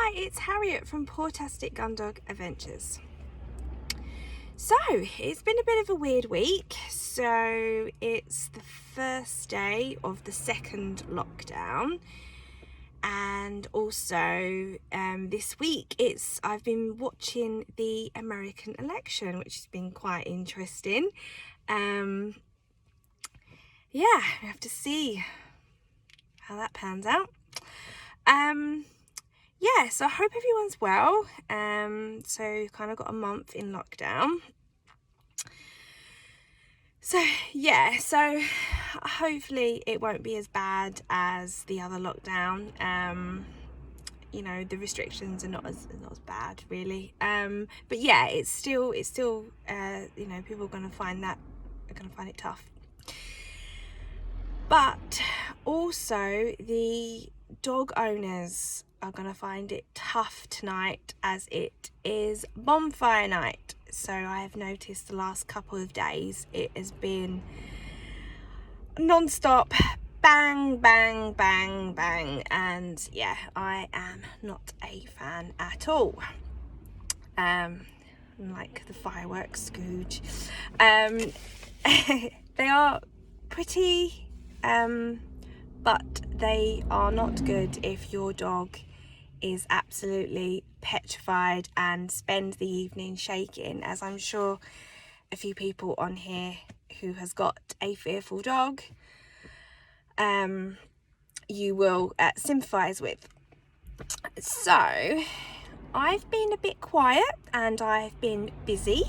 Hi, it's Harriet from Portastic Gundog Adventures. So, it's been a bit of a weird week. So, it's the first day of the second lockdown. And also, this week, I've been watching the American election, which has been quite interesting. Yeah, we have to see how that pans out. Yeah, so I hope everyone's well. So kind of got a month in lockdown. So yeah, so hopefully it won't be as bad as the other lockdown. You know, the restrictions are not as bad really. But yeah, it's still you know, people are gonna find it tough. But also the dog owners are going to find it tough tonight as it is bonfire night. So I have noticed the last couple of days it has been non-stop bang, bang, bang, bang. And yeah, I am not a fan at all. Like the fireworks, Scrooge. They are pretty, but they are not good if your dog is absolutely petrified and spend the evening shaking, as I'm sure a few people on here who has got a fearful dog you will sympathize with. So I've been a bit quiet and I've been busy,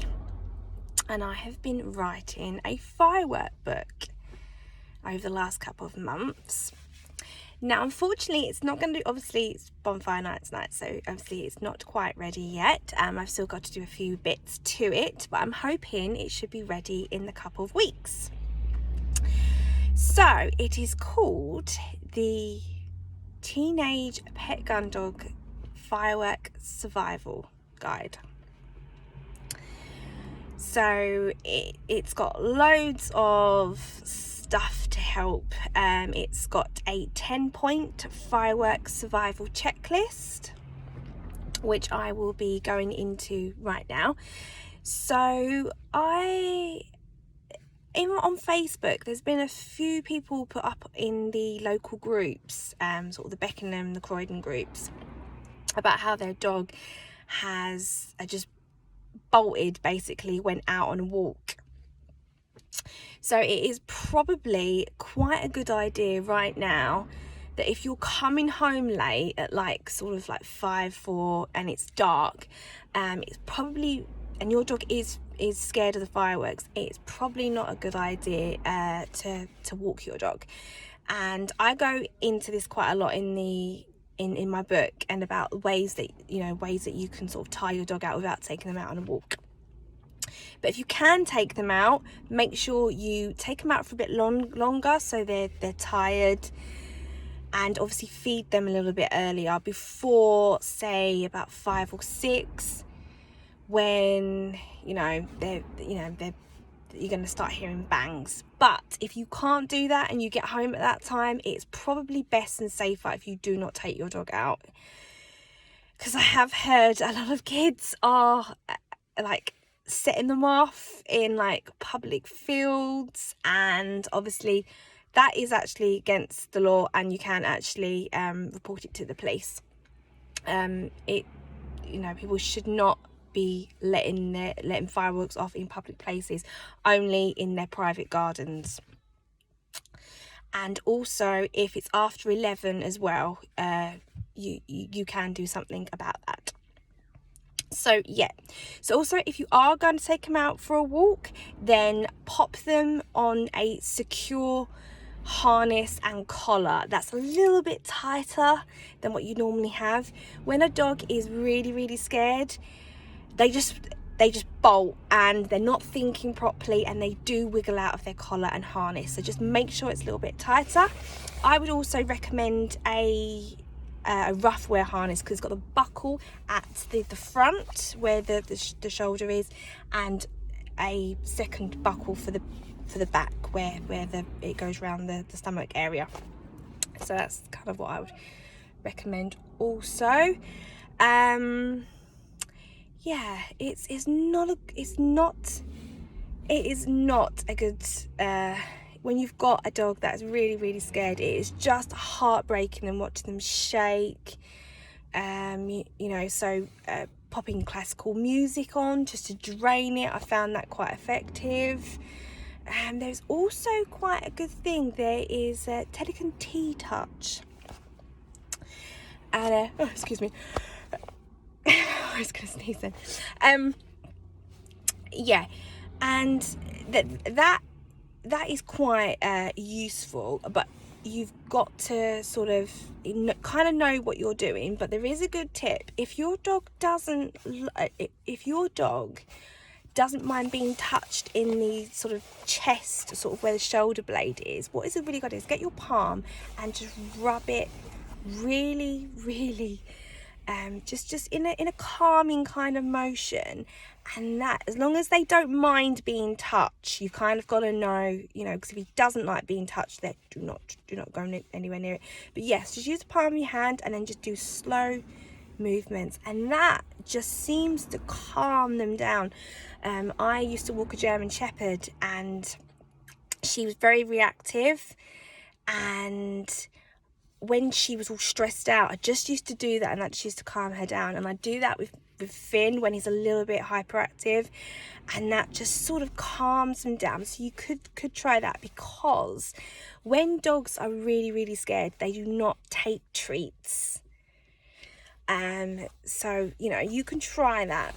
and I have been writing a firework book over the last couple of months. Now, unfortunately, it's not going to do, obviously, it's bonfire night tonight, so obviously it's not quite ready yet. I've still got to do a few bits to it, but I'm hoping it should be ready in a couple of weeks. So, it is called the Teenage Pet Gundog Firework Survival Guide. So, it's got loads of stuff to help. It's got a 10-point firework survival checklist, which I will be going into right now. So on Facebook, there's been a few people put up in the local groups, sort of the Beckenham, the Croydon groups, about how their dog has just bolted, basically went out on a walk. So it is probably quite a good idea right now that if you're coming home late at like sort of like 5-4 and it's dark, it's probably, and your dog is scared of the fireworks, it's probably not a good idea to walk your dog. And I go into this quite a lot in my book, and about ways that you can sort of tie your dog out without taking them out on a walk. But if you can take them out, make sure you take them out for a bit longer so they're tired, and obviously feed them a little bit earlier, before say about 5 or 6, when you're going to start hearing bangs. But if you can't do that and you get home at that time, it's probably best and safer if you do not take your dog out, because I have heard a lot of kids are like setting them off in like public fields, and obviously that is actually against the law, and you can actually report it to the police. People should not be letting fireworks off in public places, only in their private gardens. And also, if it's after 11 as well, you can do something about that. So yeah, so also if you are going to take them out for a walk, then pop them on a secure harness and collar that's a little bit tighter than what you normally have. When a dog is really, really scared, they just bolt, and they're not thinking properly, and they do wiggle out of their collar and harness. So just make sure it's a little bit tighter. I would also recommend a rough wear harness, because it's got the buckle at the front where the shoulder is, and a second buckle for the back where it goes around the stomach area. So that's kind of what I would recommend also. Yeah, it is not a good, when you've got a dog that's really, really scared, it is just heartbreaking and watching them shake. So popping classical music on just to drain it, I found that quite effective. There's also quite a good thing, there is Telekin T-Touch. And, oh, excuse me. I was going to sneeze then. Yeah, and that is quite useful, but you've got to sort of kind of know what you're doing. But there is a good tip: if your dog doesn't mind being touched in the sort of chest, sort of where the shoulder blade is, what is a really good idea is get your palm and just rub it really, really, just in a calming kind of motion. And that, as long as they don't mind being touched, you kind of got to know, because if he doesn't like being touched, then do not go anywhere near it. But yes, just use the palm of your hand and then just do slow movements, and that just seems to calm them down. I used to walk a German Shepherd, and she was very reactive, and when she was all stressed out, I just used to do that, and that just used to calm her down. And I do that with Finn when he's a little bit hyperactive, and that just sort of calms him down. So you could try that, because when dogs are really, really scared, they do not take treats. So you can try that.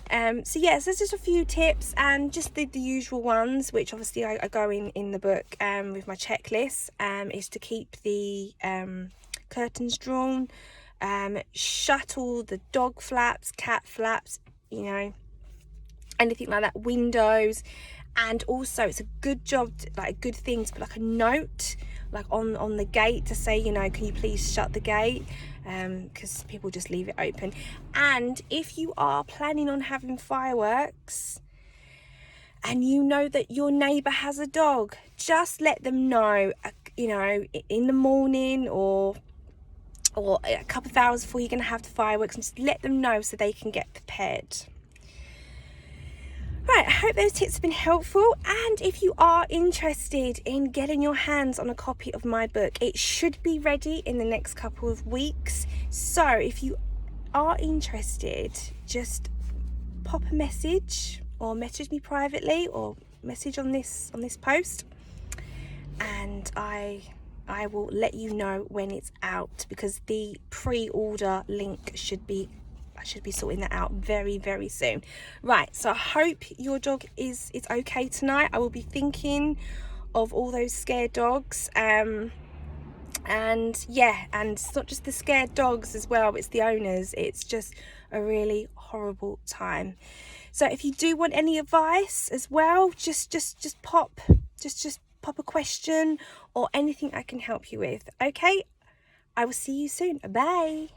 So yes, there's just a few tips, and just the usual ones, which obviously I go in the book with my checklist, is to keep the curtains drawn, shut all the dog flaps, cat flaps, anything like that, windows. And also it's a good job, like a good thing to put like a note like on the gate to say, can you please shut the gate, because people just leave it open. And if you are planning on having fireworks and you know that your neighbour has a dog, just let them know, in the morning or a couple of hours before you're going to have the fireworks, and just let them know so they can get prepared. Right, I hope those tips have been helpful, and if you are interested in getting your hands on a copy of my book, it should be ready in the next couple of weeks. So if you are interested, just pop a message or message me privately or message on this post, and I will let you know when it's out, because the pre-order link I should be sorting that out very, very soon. Right, so I hope your dog is okay tonight. I will be thinking of all those scared dogs, and yeah, and it's not just the scared dogs as well, it's the owners. It's just a really horrible time. So if you do want any advice as well, just pop a question or anything I can help you with. Okay, I will see you soon. Bye.